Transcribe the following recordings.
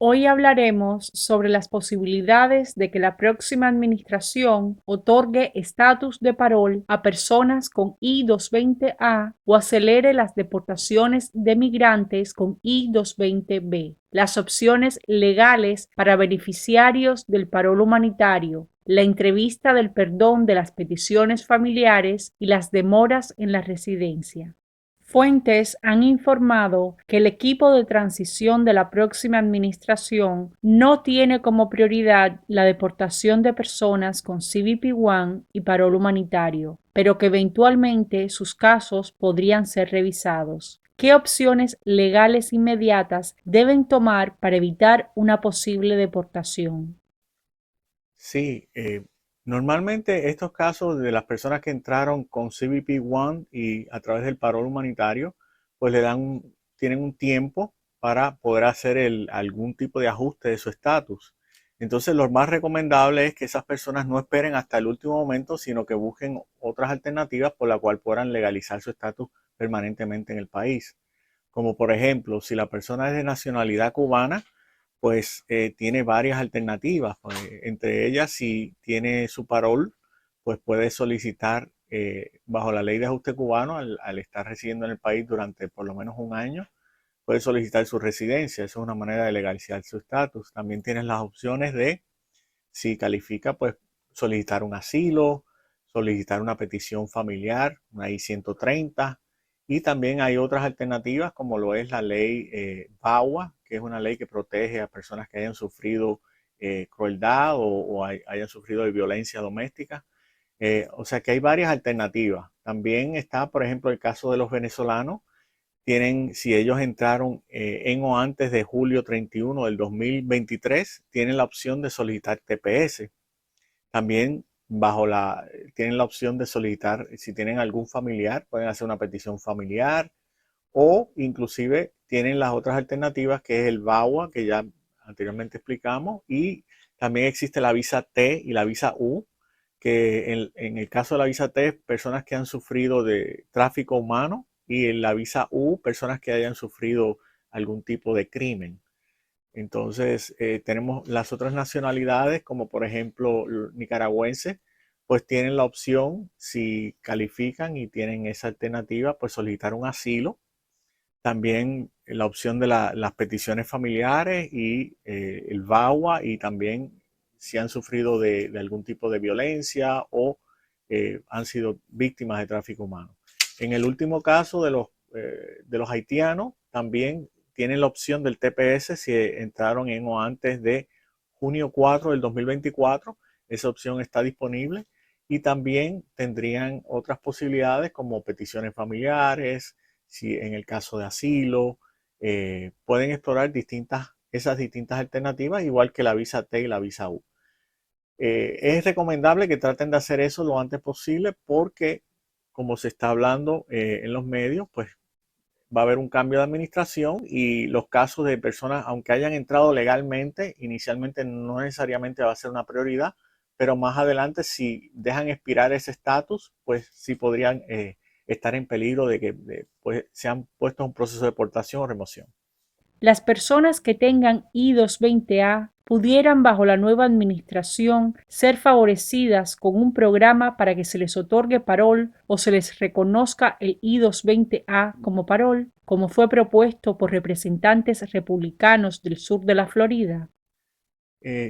Hoy hablaremos sobre las posibilidades de que la próxima administración otorgue estatus de parol a personas con I-220A o acelere las deportaciones de migrantes con I-220B. Las opciones legales para beneficiarios del parol humanitario, la entrevista del perdón de las peticiones familiares y las demoras en la residencia. Fuentes han informado que el equipo de transición de la próxima administración no tiene como prioridad la deportación de personas con CBP-1 y parol humanitario, pero que eventualmente sus casos podrían ser revisados. ¿Qué opciones legales inmediatas deben tomar para evitar una posible deportación? Sí, normalmente estos casos de las personas que entraron con CBP-1 y a través del parol humanitario, pues tienen un tiempo para poder hacer algún tipo de ajuste de su estatus. Entonces, lo más recomendable es que esas personas no esperen hasta el último momento, sino que busquen otras alternativas por la cual puedan legalizar su estatus permanentemente en el país. Como por ejemplo, si la persona es de nacionalidad cubana, pues tiene varias alternativas. Pues, entre ellas, si tiene su parol, pues puede solicitar bajo la ley de ajuste cubano, al estar residiendo en el país durante por lo menos un año, puede solicitar su residencia. Eso es una manera de legalizar su estatus. También tienes las opciones de, si califica, pues solicitar un asilo, solicitar una petición familiar, una I-130, y también hay otras alternativas como lo es la ley VAWA, que es una ley que protege a personas que hayan sufrido crueldad o hayan sufrido de violencia doméstica. O sea que hay varias alternativas. También está, por ejemplo, el caso de los venezolanos. Si ellos entraron en o antes de julio 31 del 2023, tienen la opción de solicitar TPS. También tienen la opción de solicitar, si tienen algún familiar, pueden hacer una petición familiar, o inclusive tienen las otras alternativas, que es el VAWA, que ya anteriormente explicamos, y también existe la visa T y la visa U, que en el caso de la visa T, personas que han sufrido de tráfico humano, y en la visa U, personas que hayan sufrido algún tipo de crimen. Entonces, tenemos las otras nacionalidades, como por ejemplo nicaragüenses, pues tienen la opción, si califican y tienen esa alternativa, pues solicitar un asilo. También la opción de las peticiones familiares y el VAWA, y también si han sufrido de algún tipo de violencia o han sido víctimas de tráfico humano. En el último caso de los haitianos, también tienen la opción del TPS si entraron en o antes de junio 4 del 2024. Esa opción está disponible, y también tendrían otras posibilidades como peticiones familiares, si en el caso de asilo, pueden explorar esas distintas alternativas, igual que la visa T y la visa U. Es recomendable que traten de hacer eso lo antes posible porque, como se está hablando en los medios, pues va a haber un cambio de administración, y los casos de personas, aunque hayan entrado legalmente, inicialmente no necesariamente va a ser una prioridad, pero más adelante, si dejan expirar ese estatus, pues sí podrían estar en peligro de que pues, sean puestos en un proceso de deportación o remoción. Las personas que tengan I-220A pudieran bajo la nueva administración ser favorecidas con un programa para que se les otorgue parol o se les reconozca el I-220A como parol, como fue propuesto por representantes republicanos del sur de la Florida.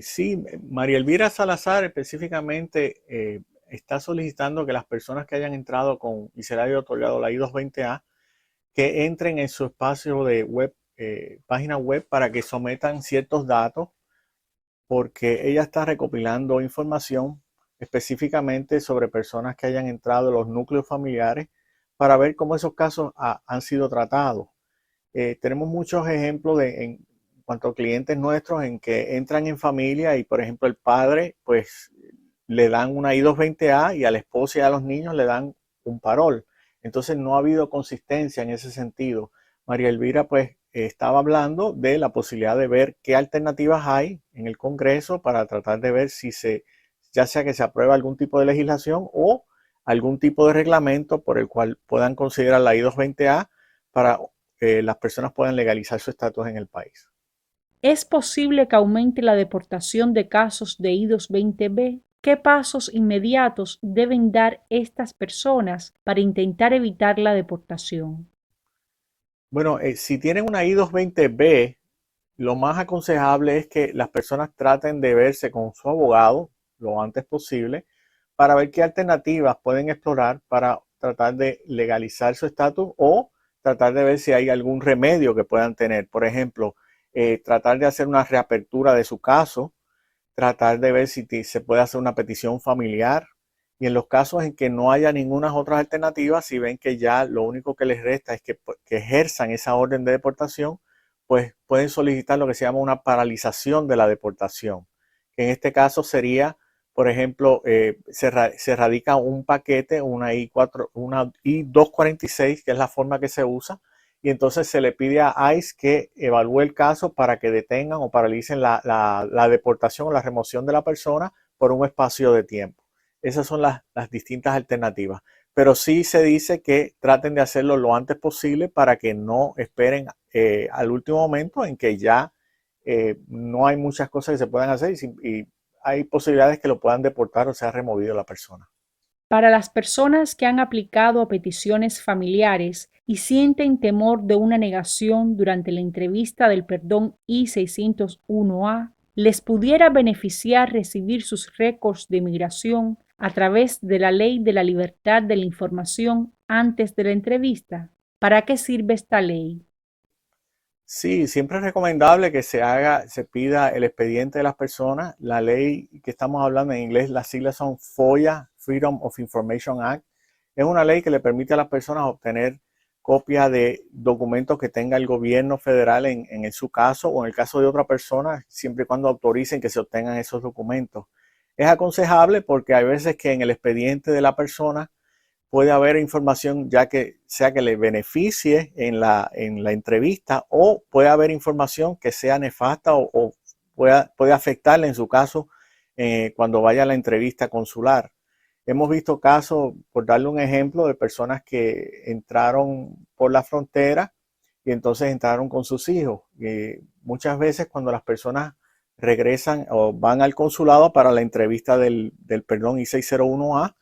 Sí, María Elvira Salazar específicamente está solicitando que las personas que hayan entrado y se le haya otorgado la I-220A, que entren en su espacio de web, página web, para que sometan ciertos datos, porque ella está recopilando información específicamente sobre personas que hayan entrado en los núcleos familiares, para ver cómo esos casos han sido tratados. Tenemos muchos ejemplos en cuanto a clientes nuestros en que entran en familia y, por ejemplo, el padre pues le dan una I-220A, y a la esposa y a los niños le dan un parol. Entonces no ha habido consistencia en ese sentido. María Elvira pues estaba hablando de la posibilidad de ver qué alternativas hay en el Congreso para tratar de ver si ya sea que se aprueba algún tipo de legislación o algún tipo de reglamento por el cual puedan considerar la I-220A para las personas puedan legalizar su estatus en el país. ¿Es posible que aumente la deportación de casos de I-220B? ¿Qué pasos inmediatos deben dar estas personas para intentar evitar la deportación? Bueno, si tienen una I-220B, lo más aconsejable es que las personas traten de verse con su abogado lo antes posible para ver qué alternativas pueden explorar para tratar de legalizar su estatus o tratar de ver si hay algún remedio que puedan tener. Por ejemplo, tratar de hacer una reapertura de su caso, tratar de ver si se puede hacer una petición familiar. Y en los casos en que no haya ninguna otra alternativa, si ven que ya lo único que les resta es que ejerzan esa orden de deportación, pues pueden solicitar lo que se llama una paralización de la deportación. Que en este caso sería, por ejemplo, se radica un paquete, una I-246, que es la forma que se usa, y entonces se le pide a ICE que evalúe el caso para que detengan o paralicen la deportación o la remoción de la persona por un espacio de tiempo. Esas son las distintas alternativas. Pero sí se dice que traten de hacerlo lo antes posible para que no esperen al último momento en que ya no hay muchas cosas que se puedan hacer y hay posibilidades que lo puedan deportar o sea removido la persona. Para las personas que han aplicado a peticiones familiares y sienten temor de una negación durante la entrevista del perdón I-601A, les pudiera beneficiar recibir sus récords de migración a través de la Ley de la Libertad de la Información antes de la entrevista. ¿Para qué sirve esta ley? Sí, siempre es recomendable que se pida el expediente de las personas. La ley que estamos hablando en inglés, las siglas son FOIA, Freedom of Information Act. Es una ley que le permite a las personas obtener copia de documentos que tenga el gobierno federal en su caso o en el caso de otra persona, siempre y cuando autoricen que se obtengan esos documentos. Es aconsejable porque hay veces que en el expediente de la persona puede haber información ya que sea que le beneficie en la entrevista o puede haber información que sea nefasta o puede afectarle en su caso cuando vaya a la entrevista consular. Hemos visto casos, por darle un ejemplo, de personas que entraron por la frontera y entonces entraron con sus hijos. Y muchas veces cuando las personas regresan o van al consulado para la entrevista del perdón I-601A,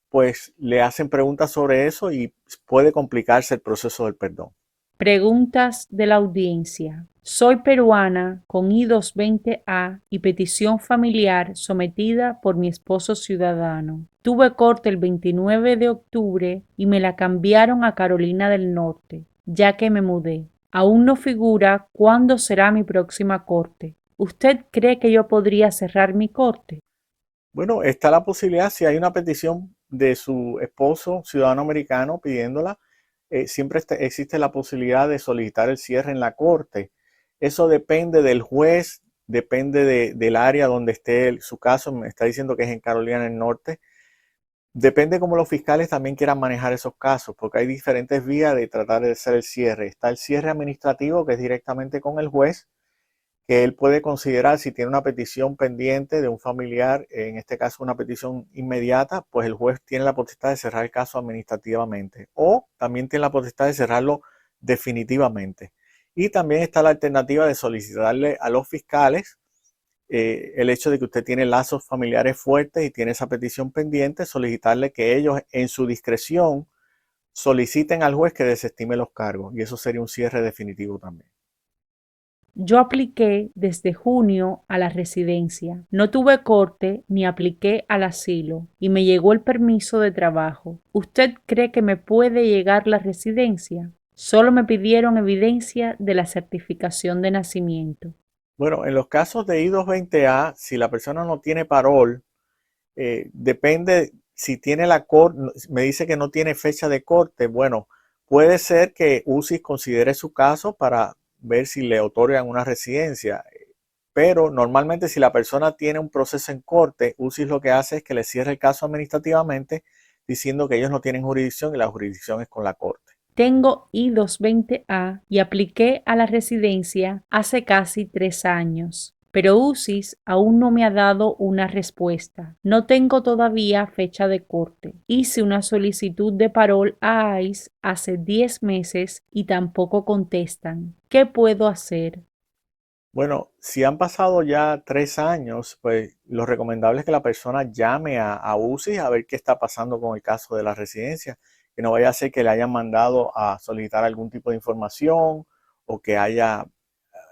pues le hacen preguntas sobre eso y puede complicarse el proceso del perdón. Preguntas de la audiencia. Soy peruana con I-220A y petición familiar sometida por mi esposo ciudadano. Tuve corte el 29 de octubre y me la cambiaron a Carolina del Norte, ya que me mudé. Aún no figura cuándo será mi próxima corte. ¿Usted cree que yo podría cerrar mi corte? Bueno, está la posibilidad, si hay una petición de su esposo ciudadano americano pidiéndola, siempre existe la posibilidad de solicitar el cierre en la corte. Eso depende del juez, depende del área donde esté su caso. Me está diciendo que es en Carolina del Norte. Depende cómo los fiscales también quieran manejar esos casos, porque hay diferentes vías de tratar de hacer el cierre. Está el cierre administrativo, que es directamente con el juez, que él puede considerar si tiene una petición pendiente de un familiar, en este caso una petición inmediata, pues el juez tiene la potestad de cerrar el caso administrativamente o también tiene la potestad de cerrarlo definitivamente. Y también está la alternativa de solicitarle a los fiscales el hecho de que usted tiene lazos familiares fuertes y tiene esa petición pendiente, solicitarle que ellos en su discreción soliciten al juez que desestime los cargos y eso sería un cierre definitivo también. Yo apliqué desde junio a la residencia. No tuve corte ni apliqué al asilo y me llegó el permiso de trabajo. ¿Usted cree que me puede llegar la residencia? Solo me pidieron evidencia de la certificación de nacimiento. Bueno, en los casos de I-220A, si la persona no tiene parol, depende si tiene la corte, me dice que no tiene fecha de corte. Bueno, puede ser que UCIS considere su caso para ver si le otorgan una residencia. Pero normalmente si la persona tiene un proceso en corte, UCIS lo que hace es que le cierre el caso administrativamente diciendo que ellos no tienen jurisdicción y la jurisdicción es con la corte. Tengo I-220A y apliqué a la residencia hace casi 3 años, pero UCIS aún no me ha dado una respuesta. No tengo todavía fecha de corte. Hice una solicitud de parol a ICE hace 10 meses y tampoco contestan. ¿Qué puedo hacer? Bueno, si han pasado ya 3 años, pues lo recomendable es que la persona llame a UCI a ver qué está pasando con el caso de la residencia, que no vaya a ser que le hayan mandado a solicitar algún tipo de información o que haya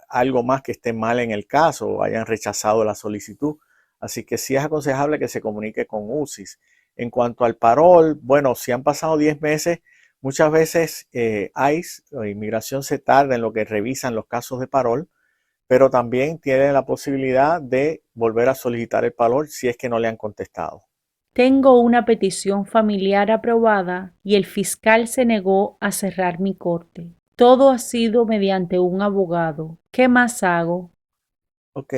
algo más que esté mal en el caso o hayan rechazado la solicitud. Así que sí es aconsejable que se comunique con UCIS. En cuanto al parol, bueno, si han pasado 10 meses, muchas veces ICE o Inmigración se tarda en lo que revisan los casos de parol, pero también tiene la posibilidad de volver a solicitar el parol si es que no le han contestado. Tengo una petición familiar aprobada y el fiscal se negó a cerrar mi corte. Todo ha sido mediante un abogado. ¿Qué más hago? Ok,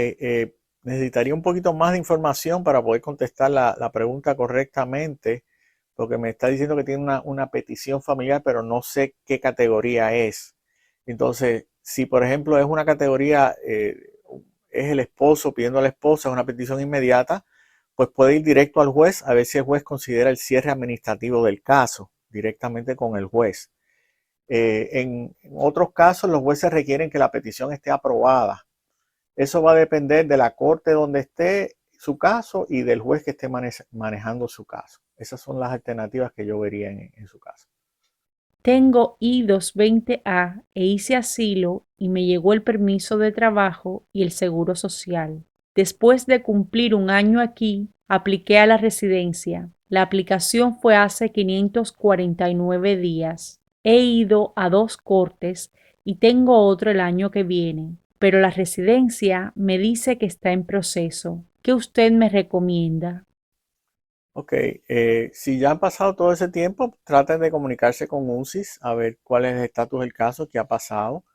necesitaría un poquito más de información para poder contestar la pregunta correctamente, porque me está diciendo que tiene una petición familiar, pero no sé qué categoría es. Entonces, si por ejemplo es una categoría, es el esposo pidiendo a la esposa, es una petición inmediata, pues puede ir directo al juez a ver si el juez considera el cierre administrativo del caso directamente con el juez. En otros casos, los jueces requieren que la petición esté aprobada. Eso va a depender de la corte donde esté su caso y del juez que esté manejando su caso. Esas son las alternativas que yo vería en su caso. Tengo I-220A e hice asilo y me llegó el permiso de trabajo y el seguro social. Después de cumplir un año aquí, apliqué a la residencia. La aplicación fue hace 549 días. He ido a 2 cortes y tengo otro el año que viene, pero la residencia me dice que está en proceso. ¿Qué usted me recomienda? Ok, si ya han pasado todo ese tiempo, traten de comunicarse con UCIS a ver cuál es el estatus del caso, qué ha pasado.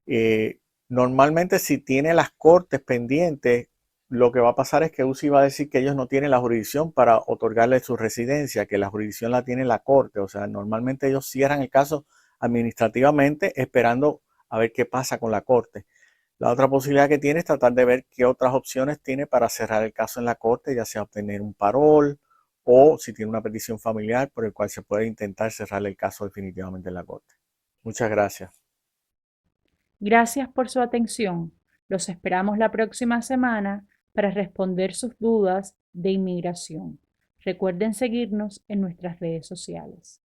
Eh, Normalmente si tiene las cortes pendientes, lo que va a pasar es que UCI va a decir que ellos no tienen la jurisdicción para otorgarle su residencia, que la jurisdicción la tiene la corte. O sea, normalmente ellos cierran el caso administrativamente esperando a ver qué pasa con la corte. La otra posibilidad que tiene es tratar de ver qué otras opciones tiene para cerrar el caso en la corte, ya sea obtener un parol o si tiene una petición familiar por el cual se puede intentar cerrar el caso definitivamente en la corte. Muchas gracias. Gracias por su atención. Los esperamos la próxima semana para responder sus dudas de inmigración. Recuerden seguirnos en nuestras redes sociales.